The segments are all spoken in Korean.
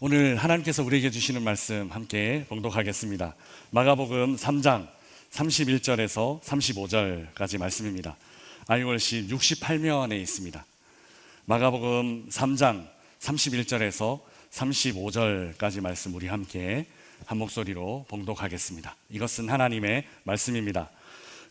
오늘 하나님께서 우리에게 주시는 말씀 함께 봉독하겠습니다. 마가복음 3장 31절에서 35절까지 말씀입니다. 아이월시 68면에 있습니다. 마가복음 3장 31절에서 35절까지 말씀 우리 함께 한 목소리로 봉독하겠습니다. 이것은 하나님의 말씀입니다.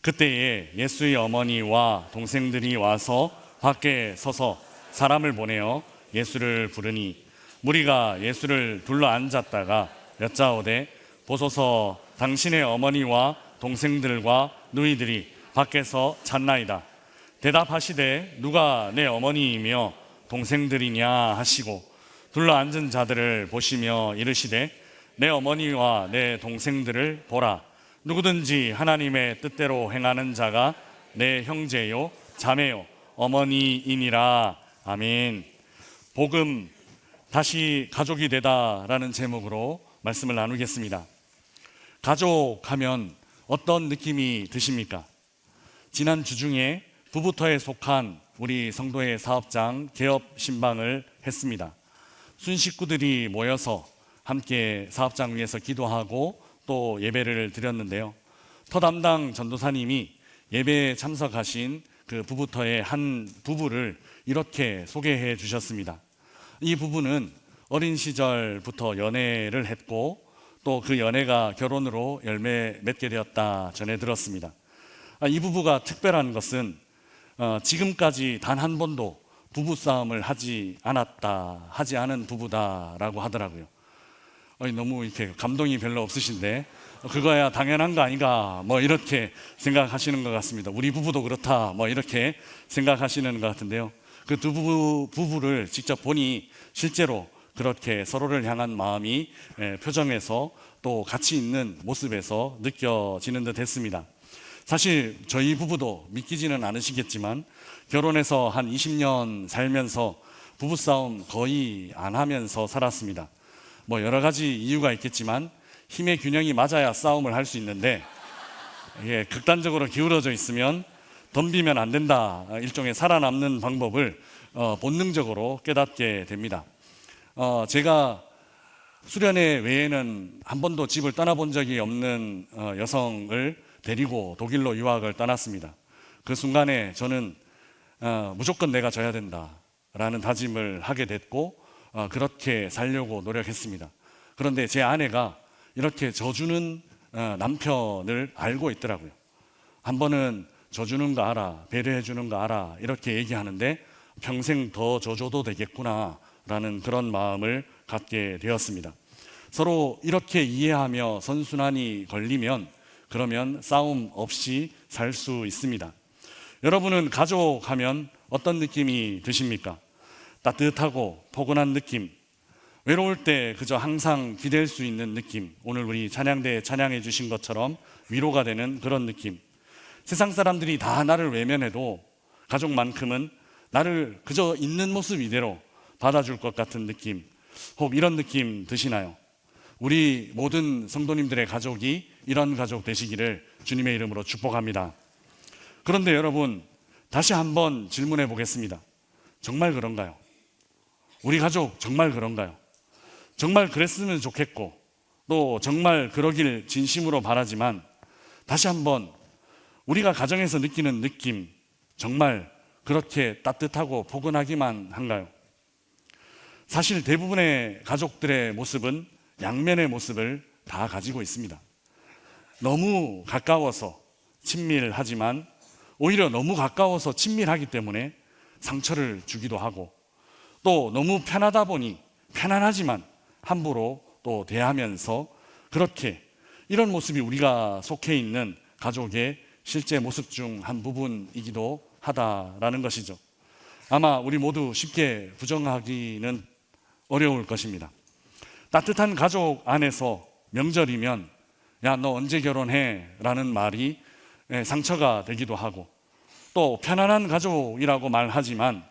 그때에 예수의 어머니와 동생들이 와서 밖에 서서 사람을 보내어 예수를 부르니 무리가 예수를 둘러 앉았다가 여짜오되 보소서 당신의 어머니와 동생들과 누이들이 밖에서 찾나이다. 대답하시되 누가 내 어머니이며 동생들이냐 하시고 둘러 앉은 자들을 보시며 이르시되 내 어머니와 내 동생들을 보라. 누구든지 하나님의 뜻대로 행하는 자가 내 형제요 자매요 어머니이니라. 아멘. 복음 다시 가족이 되다라는 제목으로 말씀을 나누겠습니다. 가족하면 어떤 느낌이 드십니까? 지난 주 중에 부부터에 속한 우리 성도의 사업장 개업 신방을 했습니다. 순식구들이 모여서 함께 사업장 위에서 기도하고 또 예배를 드렸는데요. 터 담당 전도사님이 예배에 참석하신 그 부부터의 한 부부를 이렇게 소개해 주셨습니다. 이 부부는 어린 시절부터 연애를 했고 또 그 연애가 결혼으로 열매 맺게 되었다 전해 들었습니다. 이 부부가 특별한 것은 지금까지 단 한 번도 부부싸움을 하지 않은 부부다라고 하더라고요. 너무 이렇게 감동이 별로 없으신데 그거야 당연한 거 아닌가 뭐 이렇게 생각하시는 것 같습니다. 우리 부부도 그렇다 뭐 이렇게 생각하시는 것 같은데요. 그 두 부부를 직접 보니 실제로 그렇게 서로를 향한 마음이 표정에서 또 같이 있는 모습에서 느껴지는 듯 했습니다. 사실 저희 부부도 믿기지는 않으시겠지만 결혼해서 한 20년 살면서 부부싸움 거의 안 하면서 살았습니다. 뭐 여러 가지 이유가 있겠지만 힘의 균형이 맞아야 싸움을 할 수 있는데 이게 극단적으로 기울어져 있으면 덤비면 안 된다. 일종의 살아남는 방법을 본능적으로 깨닫게 됩니다. 제가 수련회 외에는 한 번도 집을 떠나본 적이 없는 여성을 데리고 독일로 유학을 떠났습니다. 그 순간에 저는 무조건 내가 져야 된다라는 다짐을 하게 됐고 그렇게 살려고 노력했습니다. 그런데 제 아내가 이렇게 져주는 남편을 알고 있더라고요. 한 번은 져주는 거 알아, 배려해 주는 거 알아 이렇게 얘기하는데 평생 더 져줘도 되겠구나 라는 그런 마음을 갖게 되었습니다. 서로 이렇게 이해하며 선순환이 걸리면 그러면 싸움 없이 살 수 있습니다. 여러분은 가족하면 어떤 느낌이 드십니까? 따뜻하고 포근한 느낌, 외로울 때 그저 항상 기댈 수 있는 느낌, 오늘 우리 찬양대에 찬양해 주신 것처럼 위로가 되는 그런 느낌. 세상 사람들이 다 나를 외면해도 가족만큼은 나를 그저 있는 모습 이대로 받아줄 것 같은 느낌, 혹 이런 느낌 드시나요? 우리 모든 성도님들의 가족이 이런 가족 되시기를 주님의 이름으로 축복합니다. 그런데 여러분, 다시 한번 질문해 보겠습니다. 정말 그런가요? 우리 가족 정말 그런가요? 정말 그랬으면 좋겠고 또 정말 그러길 진심으로 바라지만 다시 한번 우리가 가정에서 느끼는 느낌 정말 그렇게 따뜻하고 포근하기만 한가요? 사실 대부분의 가족들의 모습은 양면의 모습을 다 가지고 있습니다. 너무 가까워서 친밀하지만 오히려 너무 가까워서 친밀하기 때문에 상처를 주기도 하고 또 너무 편하다 보니 편안하지만 함부로 또 대하면서 그렇게 이런 모습이 우리가 속해 있는 가족의 실제 모습 중 한 부분이기도 하다라는 것이죠. 아마 우리 모두 쉽게 부정하기는 어려울 것입니다. 따뜻한 가족 안에서 명절이면 야, 너 언제 결혼해? 라는 말이 상처가 되기도 하고 또 편안한 가족이라고 말하지만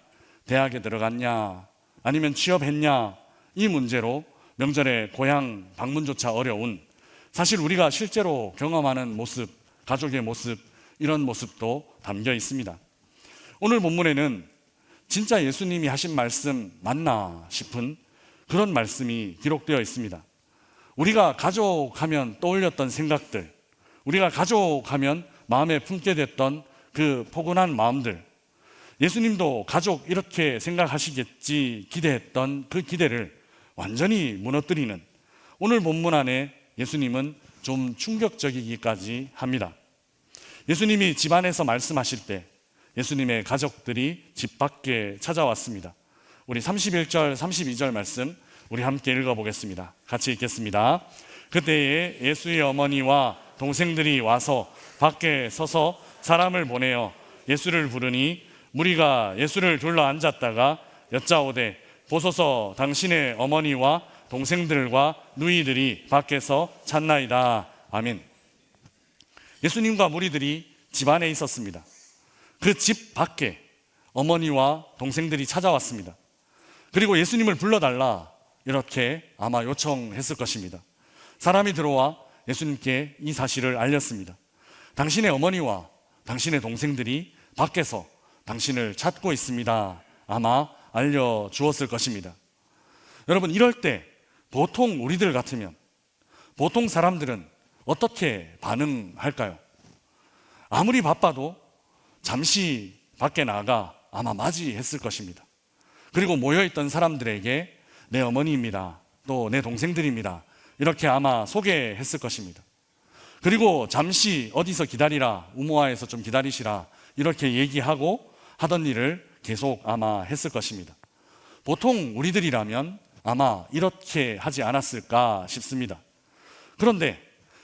대학에 들어갔냐 아니면 취업했냐 이 문제로 명절에 고향 방문조차 어려운 사실 우리가 실제로 경험하는 모습 가족의 모습 이런 모습도 담겨 있습니다. 오늘 본문에는 진짜 예수님이 하신 말씀 맞나 싶은 그런 말씀이 기록되어 있습니다. 우리가 가족하면 떠올렸던 생각들, 우리가 가족하면 마음에 품게 됐던 그 포근한 마음들, 예수님도 가족 이렇게 생각하시겠지 기대했던 그 기대를 완전히 무너뜨리는 오늘 본문 안에 예수님은 좀 충격적이기까지 합니다. 예수님이 집안에서 말씀하실 때 예수님의 가족들이 집 밖에 찾아왔습니다. 우리 31절, 32절 말씀 우리 함께 읽어보겠습니다. 같이 읽겠습니다. 그때에 예수의 어머니와 동생들이 와서 밖에 서서 사람을 보내어 예수를 부르니 무리가 예수를 둘러 앉았다가 여짜오되 보소서 당신의 어머니와 동생들과 누이들이 밖에서 찾나이다. 아멘. 예수님과 무리들이 집 안에 있었습니다. 그 집 밖에 어머니와 동생들이 찾아왔습니다. 그리고 예수님을 불러달라 이렇게 아마 요청했을 것입니다. 사람이 들어와 예수님께 이 사실을 알렸습니다. 당신의 어머니와 당신의 동생들이 밖에서 당신을 찾고 있습니다. 아마 알려주었을 것입니다. 여러분, 이럴 때 보통 우리들 같으면, 보통 사람들은 어떻게 반응할까요? 아무리 바빠도 잠시 밖에 나가 아마 맞이했을 것입니다. 그리고 모여있던 사람들에게 내 어머니입니다, 또 내 동생들입니다, 이렇게 아마 소개했을 것입니다. 그리고 잠시 어디서 기다리라, 우모아에서 좀 기다리시라 이렇게 얘기하고 하던 일을 계속 아마 했을 것입니다. 보통 우리들이라면 아마 이렇게 하지 않았을까 싶습니다. 그런데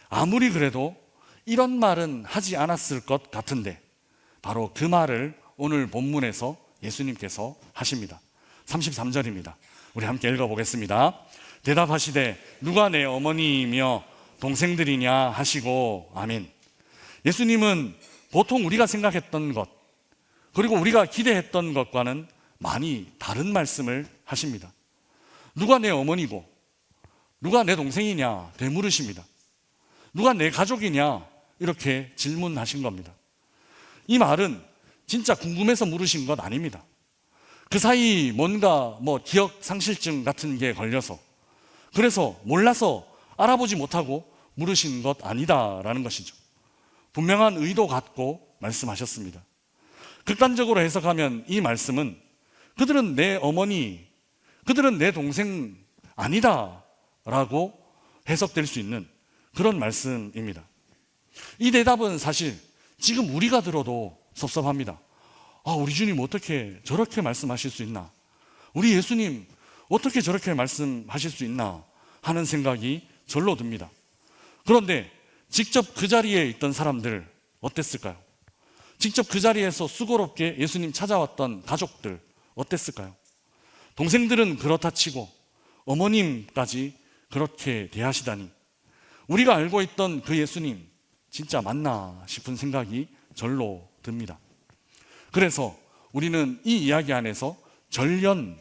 아무리 그래도 이런 말은 하지 않았을 것 같은데 바로 그 말을 오늘 본문에서 예수님께서 하십니다. 33절입니다. 우리 함께 읽어보겠습니다. 대답하시되 누가 내 어머니이며 동생들이냐 하시고 아멘. 예수님은 보통 우리가 생각했던 것, 그리고 우리가 기대했던 것과는 많이 다른 말씀을 하십니다. 누가 내 어머니고 누가 내 동생이냐 되물으십니다. 누가 내 가족이냐 이렇게 질문하신 겁니다. 이 말은 진짜 궁금해서 물으신 것 아닙니다. 그 사이 뭔가 기억 상실증 같은 게 걸려서, 그래서 몰라서 알아보지 못하고 물으신 것 아니다라는 것이죠. 분명한 의도 갖고 말씀하셨습니다. 극단적으로 해석하면 이 말씀은 그들은 내 어머니, 그들은 내 동생 아니다 라고 해석될 수 있는 그런 말씀입니다. 이 대답은 사실 지금 우리가 들어도 섭섭합니다. 우리 주님 어떻게 저렇게 말씀하실 수 있나? 우리 예수님 어떻게 저렇게 말씀하실 수 있나? 하는 생각이 절로 듭니다. 그런데 직접 그 자리에 있던 사람들 어땠을까요? 직접 그 자리에서 수고롭게 예수님 찾아왔던 가족들 어땠을까요? 동생들은 그렇다 치고 어머님까지 그렇게 대하시다니, 우리가 알고 있던 그 예수님 진짜 맞나 싶은 생각이 절로 듭니다. 그래서 우리는 이 이야기 안에서 절연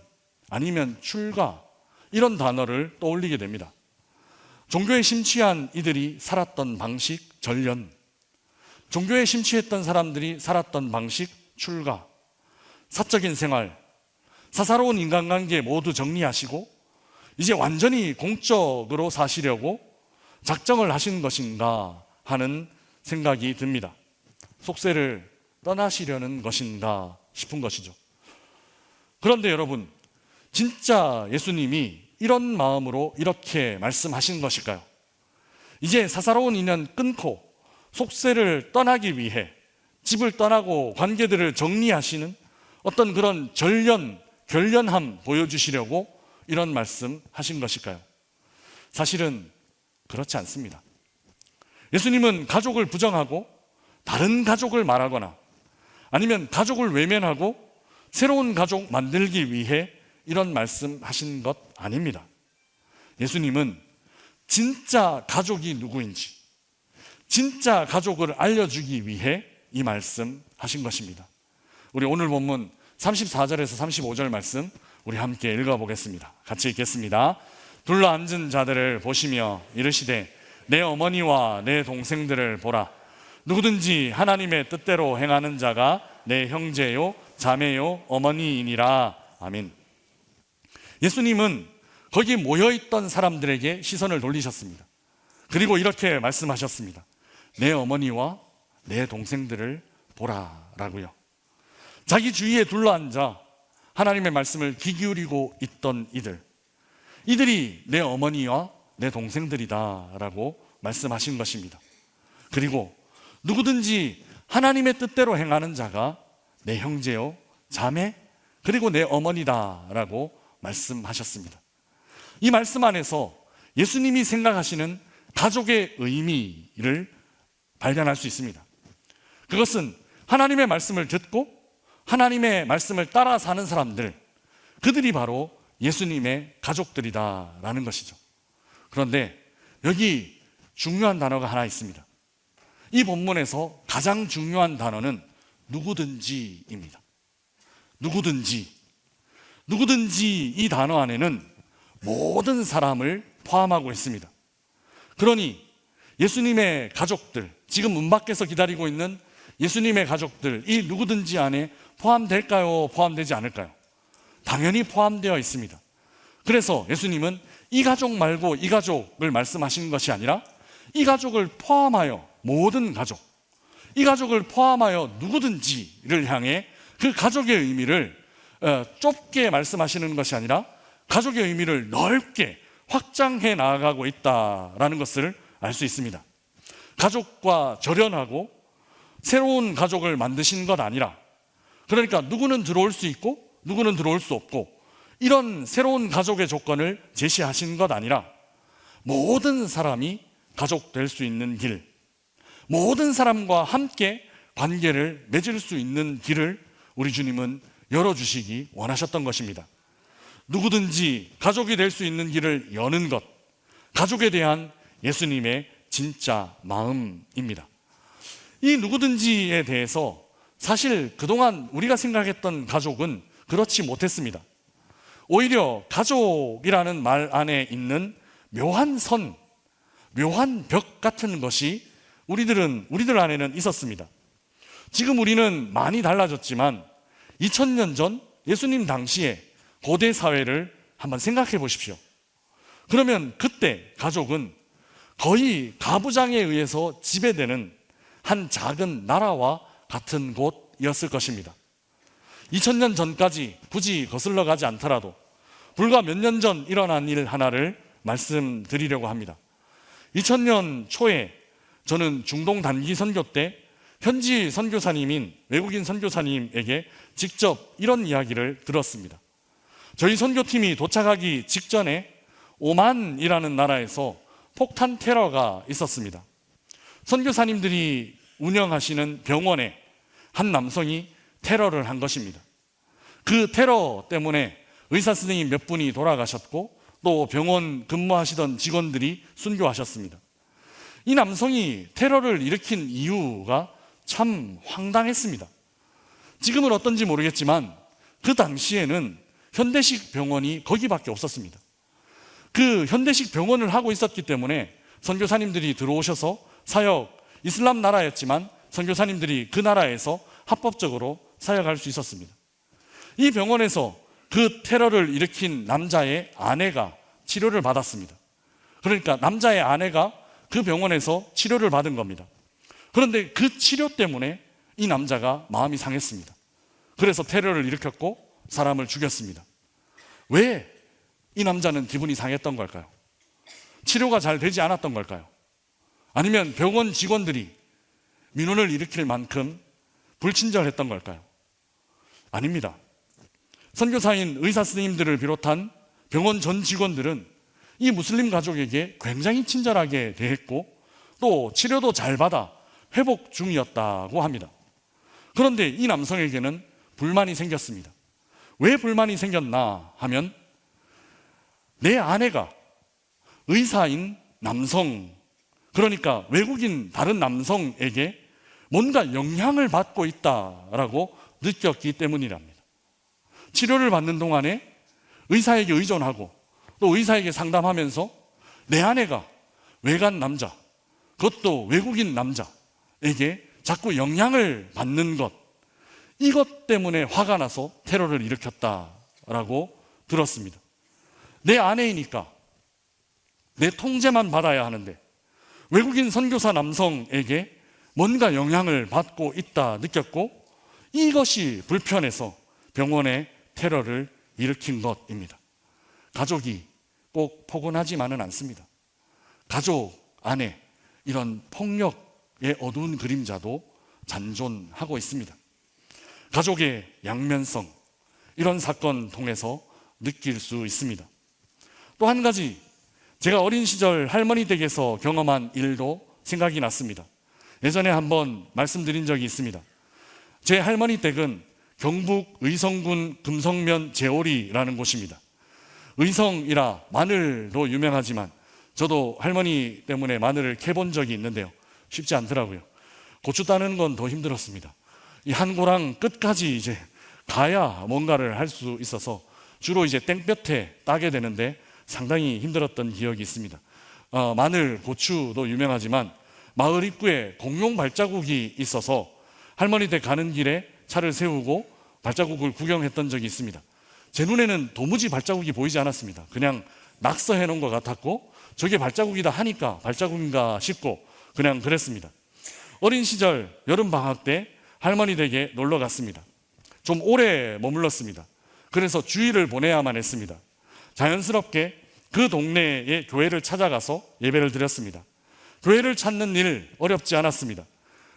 아니면 출가 이런 단어를 떠올리게 됩니다. 종교에 심취한 이들이 살았던 방식 절연, 종교에 심취했던 사람들이 살았던 방식 출가, 사적인 생활, 사사로운 인간관계 모두 정리하시고 이제 완전히 공적으로 사시려고 작정을 하신 것인가 하는 생각이 듭니다. 속세를 떠나시려는 것인가 싶은 것이죠. 그런데 여러분, 진짜 예수님이 이런 마음으로 이렇게 말씀하신 것일까요? 이제 사사로운 인연 끊고 속세를 떠나기 위해 집을 떠나고 관계들을 정리하시는 어떤 그런 결연함 보여주시려고 이런 말씀 하신 것일까요? 사실은 그렇지 않습니다. 예수님은 가족을 부정하고 다른 가족을 말하거나 아니면 가족을 외면하고 새로운 가족 만들기 위해 이런 말씀 하신 것 아닙니다. 예수님은 진짜 가족이 누구인지, 진짜 가족을 알려주기 위해 이 말씀 하신 것입니다. 우리 오늘 본문 34절에서 35절 말씀 우리 함께 읽어보겠습니다. 같이 읽겠습니다. 둘러 앉은 자들을 보시며 이르시되 내 어머니와 내 동생들을 보라. 누구든지 하나님의 뜻대로 행하는 자가 내 형제요 자매요 어머니이니라. 아멘. 예수님은 거기 모여있던 사람들에게 시선을 돌리셨습니다. 그리고 이렇게 말씀하셨습니다. 내 어머니와 내 동생들을 보라라고요. 자기 주위에 둘러앉아 하나님의 말씀을 귀 기울이고 있던 이들이 내 어머니와 내 동생들이다라고 말씀하신 것입니다. 그리고 누구든지 하나님의 뜻대로 행하는 자가 내 형제요 자매 그리고 내 어머니다라고 말씀하셨습니다. 이 말씀 안에서 예수님이 생각하시는 가족의 의미를 발견할 수 있습니다. 그것은 하나님의 말씀을 듣고 하나님의 말씀을 따라 사는 사람들, 그들이 바로 예수님의 가족들이다라는 것이죠. 그런데 여기 중요한 단어가 하나 있습니다. 이 본문에서 가장 중요한 단어는 누구든지입니다. 누구든지 이 단어 안에는 모든 사람을 포함하고 있습니다. 그러니 예수님의 가족들, 지금 문 밖에서 기다리고 있는 예수님의 가족들, 이 누구든지 안에 포함될까요? 포함되지 않을까요? 당연히 포함되어 있습니다. 그래서 예수님은 이 가족 말고 이 가족을 말씀하시는 것이 아니라 이 가족을 포함하여 모든 가족, 이 가족을 포함하여 누구든지를 향해 그 가족의 의미를 좁게 말씀하시는 것이 아니라 가족의 의미를 넓게 확장해 나아가고 있다라는 것을 알 수 있습니다. 가족과 절연하고 새로운 가족을 만드신 것 아니라, 그러니까 누구는 들어올 수 있고 누구는 들어올 수 없고 이런 새로운 가족의 조건을 제시하신 것 아니라 모든 사람이 가족 될 수 있는 길, 모든 사람과 함께 관계를 맺을 수 있는 길을 우리 주님은 열어주시기 원하셨던 것입니다. 누구든지 가족이 될 수 있는 길을 여는 것, 가족에 대한 예수님의 진짜 마음입니다. 이 누구든지에 대해서 사실 그동안 우리가 생각했던 가족은 그렇지 못했습니다. 오히려 가족이라는 말 안에 있는 묘한 선, 묘한 벽 같은 것이 우리들 안에는 있었습니다. 지금 우리는 많이 달라졌지만 2000년 전 예수님 당시에 고대 사회를 한번 생각해 보십시오. 그러면 그때 가족은 거의 가부장에 의해서 지배되는 한 작은 나라와 같은 곳이었을 것입니다. 2000년 전까지 굳이 거슬러 가지 않더라도 불과 몇 년 전 일어난 일 하나를 말씀드리려고 합니다. 2000년 초에 저는 중동 단기 선교 때 현지 선교사님인 외국인 선교사님에게 직접 이런 이야기를 들었습니다. 저희 선교팀이 도착하기 직전에 오만이라는 나라에서 폭탄 테러가 있었습니다. 선교사님들이 운영하시는 병원에 한 남성이 테러를 한 것입니다. 그 테러 때문에 의사 선생님 몇 분이 돌아가셨고 또 병원 근무하시던 직원들이 순교하셨습니다. 이 남성이 테러를 일으킨 이유가 참 황당했습니다. 지금은 어떤지 모르겠지만 그 당시에는 현대식 병원이 거기밖에 없었습니다. 그 현대식 병원을 하고 있었기 때문에 선교사님들이 들어오셔서 사역, 이슬람 나라였지만 선교사님들이 그 나라에서 합법적으로 사역할 수 있었습니다. 이 병원에서 그 테러를 일으킨 남자의 아내가 치료를 받았습니다. 그러니까 남자의 아내가 그 병원에서 치료를 받은 겁니다. 그런데 그 치료 때문에 이 남자가 마음이 상했습니다. 그래서 테러를 일으켰고 사람을 죽였습니다. 왜 이 남자는 기분이 상했던 걸까요? 치료가 잘 되지 않았던 걸까요? 아니면 병원 직원들이 민원을 일으킬 만큼 불친절했던 걸까요? 아닙니다. 선교사인 의사 선생님들을 비롯한 병원 전 직원들은 이 무슬림 가족에게 굉장히 친절하게 대했고 또 치료도 잘 받아 회복 중이었다고 합니다. 그런데 이 남성에게는 불만이 생겼습니다. 왜 불만이 생겼나 하면 내 아내가 의사인 남성, 그러니까 외국인 다른 남성에게 뭔가 영향을 받고 있다라고 느꼈기 때문이랍니다. 치료를 받는 동안에 의사에게 의존하고 또 의사에게 상담하면서 내 아내가 외간 남자, 그것도 외국인 남자에게 자꾸 영향을 받는 것, 이것 때문에 화가 나서 테러를 일으켰다라고 들었습니다. 내 아내이니까 내 통제만 받아야 하는데 외국인 선교사 남성에게 뭔가 영향을 받고 있다 느꼈고 이것이 불편해서 병원에 테러를 일으킨 것입니다. 가족이 꼭 포근하지만은 않습니다. 가족 안에 이런 폭력의 어두운 그림자도 잔존하고 있습니다. 가족의 양면성, 이런 사건 통해서 느낄 수 있습니다. 또 한 가지, 제가 어린 시절 할머니 댁에서 경험한 일도 생각이 났습니다. 예전에 한번 말씀드린 적이 있습니다. 제 할머니 댁은 경북 의성군 금성면 제오리라는 곳입니다. 의성이라 마늘로 유명하지만 저도 할머니 때문에 마늘을 캐본 적이 있는데요, 쉽지 않더라고요. 고추 따는 건 더 힘들었습니다. 이 한 고랑 끝까지 이제 가야 뭔가를 할 수 있어서 주로 이제 땡볕에 따게 되는데 상당히 힘들었던 기억이 있습니다. 마늘, 고추도 유명하지만 마을 입구에 공룡 발자국이 있어서 할머니 댁 가는 길에 차를 세우고 발자국을 구경했던 적이 있습니다. 제 눈에는 도무지 발자국이 보이지 않았습니다. 그냥 낙서해 놓은 것 같았고 저게 발자국이다 하니까 발자국인가 싶고 그냥 그랬습니다. 어린 시절 여름방학 때 할머니 댁에 놀러 갔습니다. 좀 오래 머물렀습니다. 그래서 주일을 보내야만 했습니다. 자연스럽게 그 동네의 교회를 찾아가서 예배를 드렸습니다. 교회를 찾는 일 어렵지 않았습니다.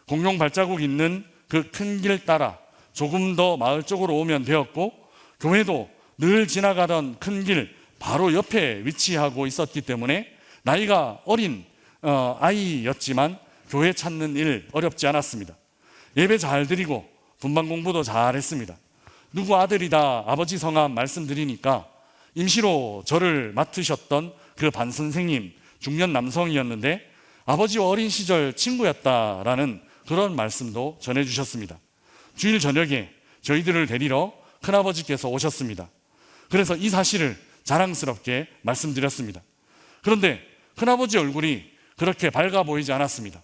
공룡 발자국 있는 그 큰 길 따라 조금 더 마을 쪽으로 오면 되었고 교회도 늘 지나가던 큰 길 바로 옆에 위치하고 있었기 때문에 나이가 어린 아이였지만 교회 찾는 일 어렵지 않았습니다. 예배 잘 드리고 분반 공부도 잘 했습니다. 누구 아들이다 아버지 성함 말씀드리니까 임시로 저를 맡으셨던 그 반 선생님 중년 남성이었는데 아버지와 어린 시절 친구였다라는 그런 말씀도 전해주셨습니다. 주일 저녁에 저희들을 데리러 큰아버지께서 오셨습니다. 그래서 이 사실을 자랑스럽게 말씀드렸습니다. 그런데 큰아버지 얼굴이 그렇게 밝아 보이지 않았습니다.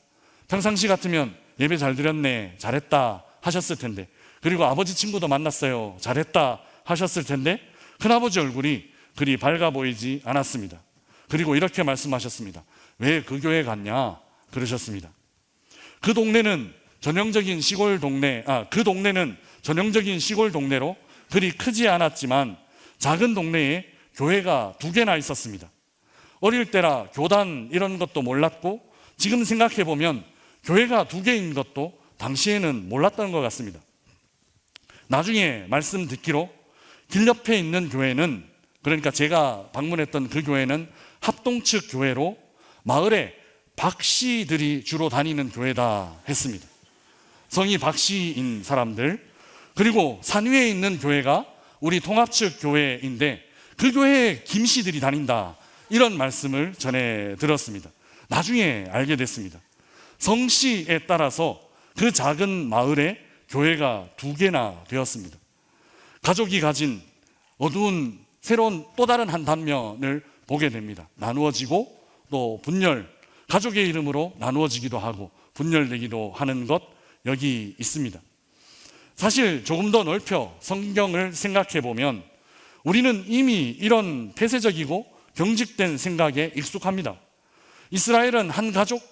평상시 같으면 예배 잘 드렸네, 잘했다 하셨을 텐데, 그리고 아버지 친구도 만났어요, 잘했다 하셨을 텐데 큰아버지 얼굴이 그리 밝아 보이지 않았습니다. 그리고 이렇게 말씀하셨습니다. 왜 그 교회 갔냐 그러셨습니다. 그 동네는 전형적인 시골 동네로 그리 크지 않았지만 작은 동네에 교회가 2개나 있었습니다. 어릴 때라 교단 이런 것도 몰랐고 지금 생각해 보면 교회가 2개인 것도 당시에는 몰랐던 것 같습니다. 나중에 말씀 듣기로 길 옆에 있는 교회는, 그러니까 제가 방문했던 그 교회는 합동측 교회로 마을에 박씨들이 주로 다니는 교회다 했습니다. 성이 박씨인 사람들. 그리고 산 위에 있는 교회가 우리 통합측 교회인데 그 교회에 김씨들이 다닌다, 이런 말씀을 전해 들었습니다. 나중에 알게 됐습니다. 성씨에 따라서 그 작은 마을에 교회가 2개나 되었습니다. 가족이 가진 어두운 새로운 또 다른 한 단면을 보게 됩니다. 나누어지고 또 분열, 가족의 이름으로 나누어지기도 하고 분열되기도 하는 것, 여기 있습니다. 사실 조금 더 넓혀 성경을 생각해 보면 우리는 이미 이런 폐쇄적이고 경직된 생각에 익숙합니다. 이스라엘은 한 가족,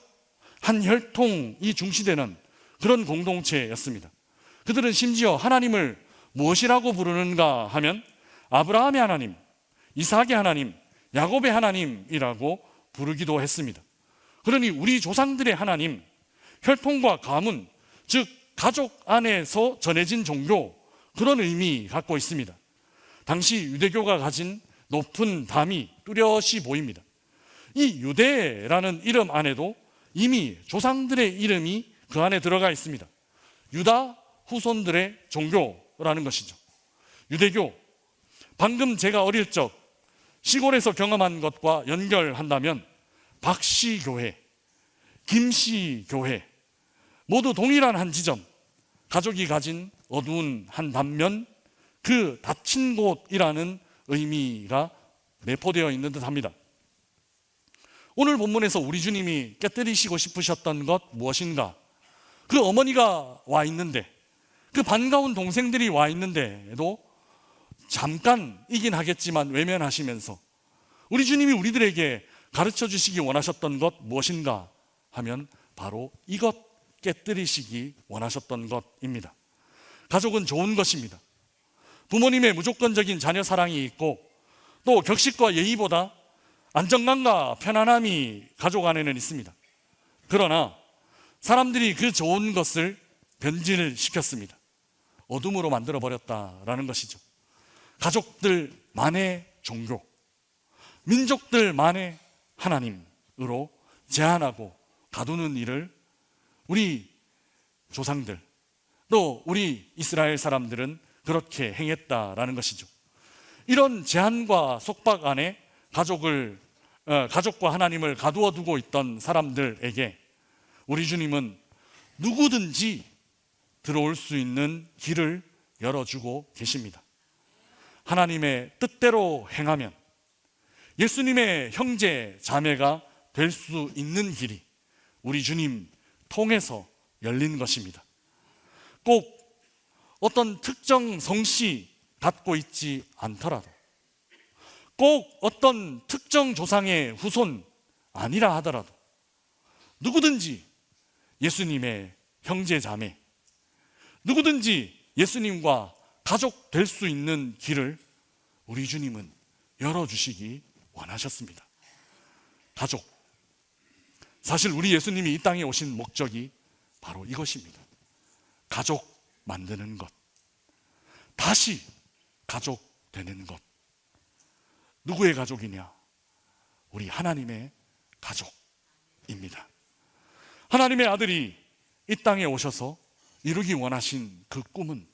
한 혈통이 중시되는 그런 공동체였습니다. 그들은 심지어 하나님을 무엇이라고 부르는가 하면 아브라함의 하나님, 이삭의 하나님, 야곱의 하나님이라고 부르기도 했습니다. 그러니 우리 조상들의 하나님, 혈통과 가문, 즉 가족 안에서 전해진 종교, 그런 의미 갖고 있습니다. 당시 유대교가 가진 높은 담이 뚜렷이 보입니다. 이 유대라는 이름 안에도 이미 조상들의 이름이 그 안에 들어가 있습니다. 유다 후손들의 종교라는 것이죠. 유대교, 방금 제가 어릴 적 시골에서 경험한 것과 연결한다면 박씨교회, 김씨교회 모두 동일한 한 지점, 가족이 가진 어두운 한 단면, 그 닫힌 곳이라는 의미가 내포되어 있는 듯합니다. 오늘 본문에서 우리 주님이 깨뜨리시고 싶으셨던 것 무엇인가? 그 어머니가 와 있는데, 그 반가운 동생들이 와 있는데도 잠깐이긴 하겠지만 외면하시면서 우리 주님이 우리들에게 가르쳐 주시기 원하셨던 것 무엇인가 하면 바로 이것 깨뜨리시기 원하셨던 것입니다. 가족은 좋은 것입니다. 부모님의 무조건적인 자녀 사랑이 있고 또 격식과 예의보다 안정감과 편안함이 가족 안에는 있습니다. 그러나 사람들이 그 좋은 것을 변질을 시켰습니다. 어둠으로 만들어버렸다라는 것이죠. 가족들만의 종교, 민족들만의 하나님으로 제한하고 가두는 일을 우리 조상들, 또 우리 이스라엘 사람들은 그렇게 행했다라는 것이죠. 이런 제한과 속박 안에 가족과 하나님을 가두어 두고 있던 사람들에게 우리 주님은 누구든지 들어올 수 있는 길을 열어주고 계십니다. 하나님의 뜻대로 행하면 예수님의 형제 자매가 될 수 있는 길이 우리 주님 통해서 열린 것입니다. 꼭 어떤 특정 성씨 갖고 있지 않더라도, 꼭 어떤 특정 조상의 후손 아니라 하더라도 누구든지 예수님의 형제 자매, 누구든지 예수님과 가족 될 수 있는 길을 우리 주님은 열어주시기 원하셨습니다. 가족, 사실 우리 예수님이 이 땅에 오신 목적이 바로 이것입니다. 가족 만드는 것, 다시 가족 되는 것. 누구의 가족이냐? 우리 하나님의 가족입니다. 하나님의 아들이 이 땅에 오셔서 이루기 원하신 그 꿈은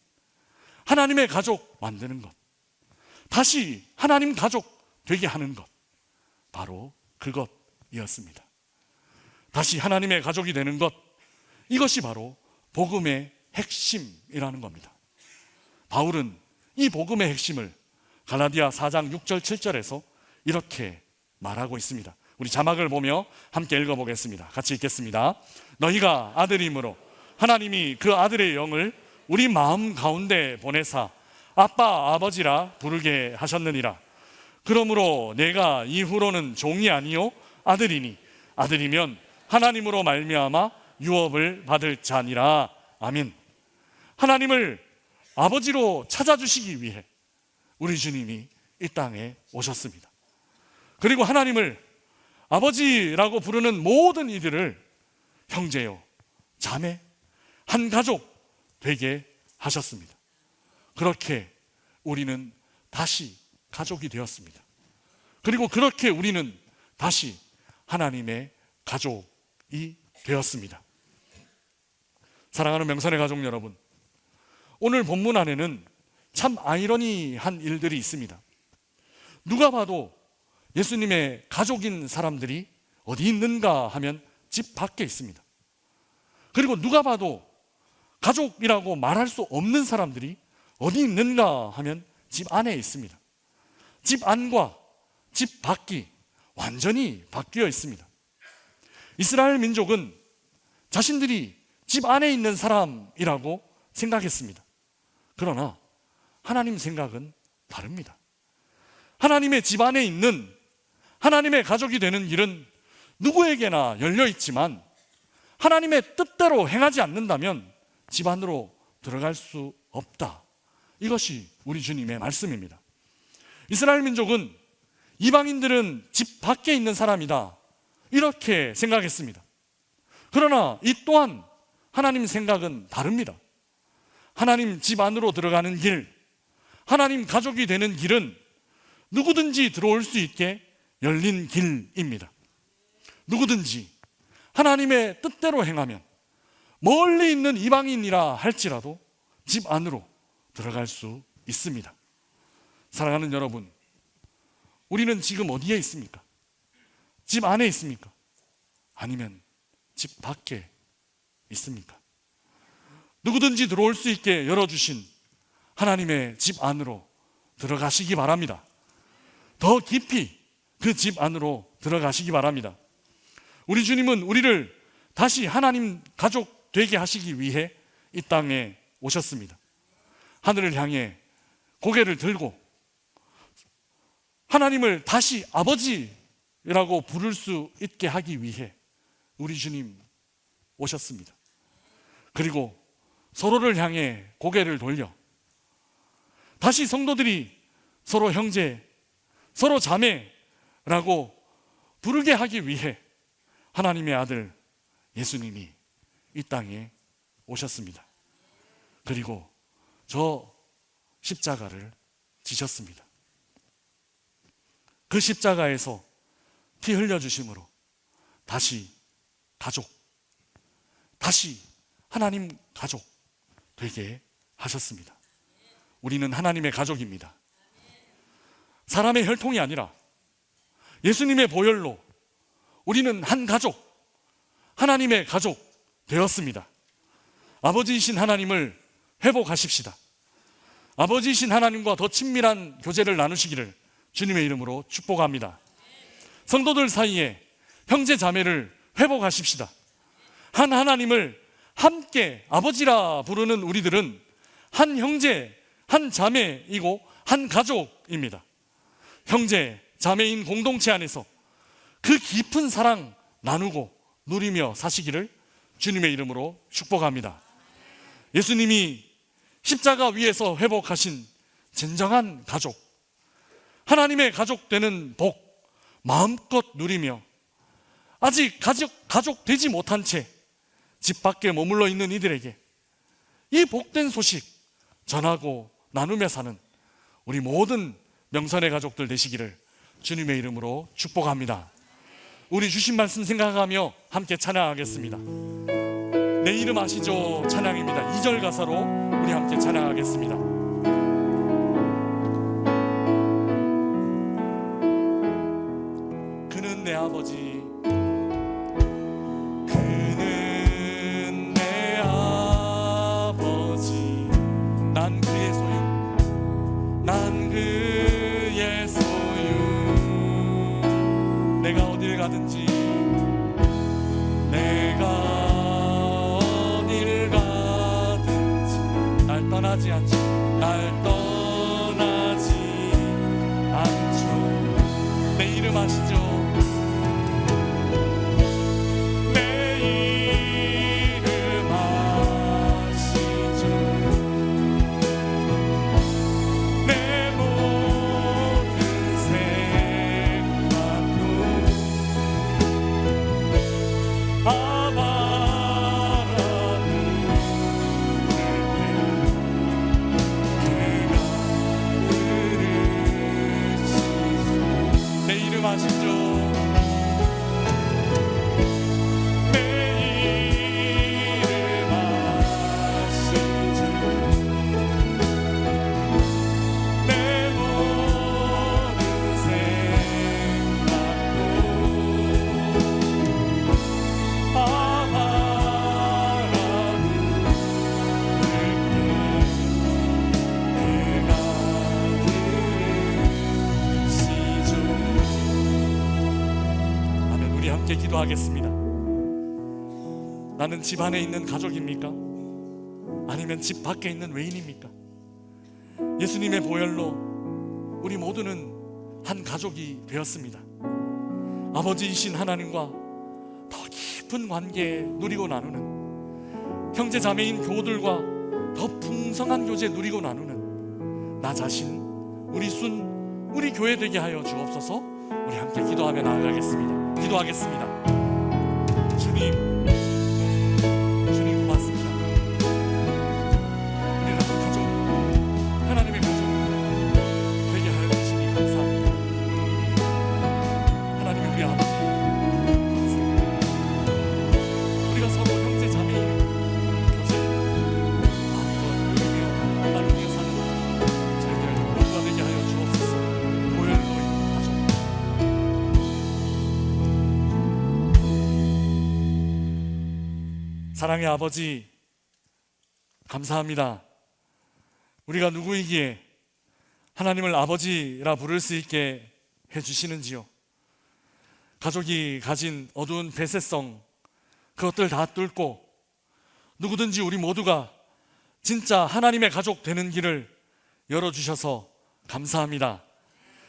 하나님의 가족 만드는 것, 다시 하나님 가족 되게 하는 것, 바로 그것이었습니다. 다시 하나님의 가족이 되는 것, 이것이 바로 복음의 핵심이라는 겁니다. 바울은 이 복음의 핵심을 갈라디아 4장 6절 7절에서 이렇게 말하고 있습니다. 우리 자막을 보며 함께 읽어보겠습니다. 같이 읽겠습니다. 너희가 아들이므로 하나님이 그 아들의 영을 우리 마음 가운데 보내사 아빠 아버지라 부르게 하셨느니라. 그러므로 내가 이후로는 종이 아니요 아들이니 아들이면 하나님으로 말미암아 유업을 받을 자니라. 아멘. 하나님을 아버지로 찾아주시기 위해 우리 주님이 이 땅에 오셨습니다. 그리고 하나님을 아버지라고 부르는 모든 이들을 형제요, 자매, 한 가족 되게 하셨습니다. 그렇게 우리는 다시 가족이 되었습니다. 그리고 그렇게 우리는 다시 하나님의 가족이 되었습니다. 사랑하는 명선의 가족 여러분, 오늘 본문 안에는 참 아이러니한 일들이 있습니다. 누가 봐도 예수님의 가족인 사람들이 어디 있는가 하면 집 밖에 있습니다. 그리고 누가 봐도 가족이라고 말할 수 없는 사람들이 어디 있는가 하면 집 안에 있습니다. 집 안과 집 밖이 완전히 바뀌어 있습니다. 이스라엘 민족은 자신들이 집 안에 있는 사람이라고 생각했습니다. 그러나 하나님 생각은 다릅니다. 하나님의 집 안에 있는 하나님의 가족이 되는 길은 누구에게나 열려 있지만 하나님의 뜻대로 행하지 않는다면 집 안으로 들어갈 수 없다. 이것이 우리 주님의 말씀입니다. 이스라엘 민족은 이방인들은 집 밖에 있는 사람이다, 이렇게 생각했습니다. 그러나 이 또한 하나님 생각은 다릅니다. 하나님 집 안으로 들어가는 길, 하나님 가족이 되는 길은 누구든지 들어올 수 있게 열린 길입니다. 누구든지 하나님의 뜻대로 행하면 멀리 있는 이방인이라 할지라도 집 안으로 들어갈 수 있습니다. 사랑하는 여러분, 우리는 지금 어디에 있습니까? 집 안에 있습니까? 아니면 집 밖에 있습니까? 누구든지 들어올 수 있게 열어주신 하나님의 집 안으로 들어가시기 바랍니다. 더 깊이 그 집 안으로 들어가시기 바랍니다. 우리 주님은 우리를 다시 하나님 가족 되게 하시기 위해 이 땅에 오셨습니다. 하늘을 향해 고개를 들고 하나님을 다시 아버지라고 부를 수 있게 하기 위해 우리 주님 오셨습니다. 그리고 서로를 향해 고개를 돌려 다시 성도들이 서로 형제, 서로 자매라고 부르게 하기 위해 하나님의 아들 예수님이 이 땅에 오셨습니다. 그리고 저 십자가를 지셨습니다. 그 십자가에서 피 흘려주심으로 다시 가족, 다시 하나님 가족 되게 하셨습니다. 우리는 하나님의 가족입니다. 사람의 혈통이 아니라 예수님의 보혈로 우리는 한 가족, 하나님의 가족 되었습니다. 아버지이신 하나님을 회복하십시다. 아버지이신 하나님과 더 친밀한 교제를 나누시기를 주님의 이름으로 축복합니다. 성도들 사이에 형제 자매를 회복하십시다. 한 하나님을 함께 아버지라 부르는 우리들은 한 형제, 한 자매이고 한 가족입니다. 형제, 자매인 공동체 안에서 그 깊은 사랑 나누고 누리며 사시기를 주님의 이름으로 축복합니다. 예수님이 십자가 위에서 회복하신 진정한 가족, 하나님의 가족 되는 복 마음껏 누리며 아직 가족 되지 못한 채 집 밖에 머물러 있는 이들에게 이 복된 소식 전하고 나누며 사는 우리 모든 명선의 가족들 되시기를 주님의 이름으로 축복합니다. 우리 주신 말씀 생각하며 함께 찬양하겠습니다. 내 이름 아시죠? 찬양입니다. 2절 가사로 우리 함께 찬양하겠습니다. 그는 내 아버지, 그는 내 아버지, 난 그의 소유, 난 그의 소유. 내가 어딜 가든지, 내가 떠나지 않죠. 날 떠나지 않죠. 내 이름 아시죠? 내 이름 아시죠? 내 모든 생각도 아시죠? 내 이름 아시죠? 내 모든 생각도 함께 기도하겠습니다. 나는 집 안에 있는 가족입니까? 아니면 집 밖에 있는 외인입니까? 예수님의 보혈로 우리 모두는 한 가족이 되었습니다. 아버지이신 하나님과 더 깊은 관계 누리고 나누는, 형제 자매인 교우들과 더 풍성한 교제 누리고 나누는 나 자신, 우리 순, 우리 교회 되게 하여 주옵소서. 우리 함께 기도하며 나아가겠습니다. 기도하겠습니다. 주님 고맙습니다. 우리는 가족, 하나님의 가족 되게 하여 주시니 감사합니다. 하나님의 우리 아버지 감사합니다. 우리가 서로 형제 자매인 교제 마음껏 누리며 나누며 사는 저희들 모두가 되게 하여 주옵소서. 보혈로 가족 사랑의 아버지 감사합니다. 우리가 누구이기에 하나님을 아버지라 부를 수 있게 해주시는지요. 가족이 가진 어두운 폐쇄성, 그것들 다 뚫고 누구든지 우리 모두가 진짜 하나님의 가족 되는 길을 열어주셔서 감사합니다.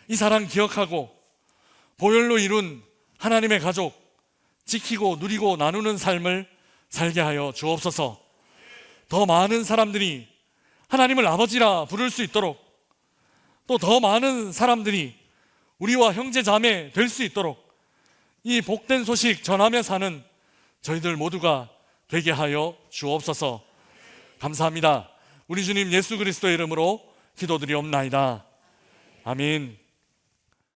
이 사랑 기억하고 보혈로 이룬 하나님의 가족 지키고 누리고 나누는 삶을 살게 하여 주옵소서. 더 많은 사람들이 하나님을 아버지라 부를 수 있도록, 또 더 많은 사람들이 우리와 형제 자매 될 수 있도록 이 복된 소식 전하며 사는 저희들 모두가 되게 하여 주옵소서. 감사합니다. 우리 주님 예수 그리스도의 이름으로 기도드리옵나이다. 아멘.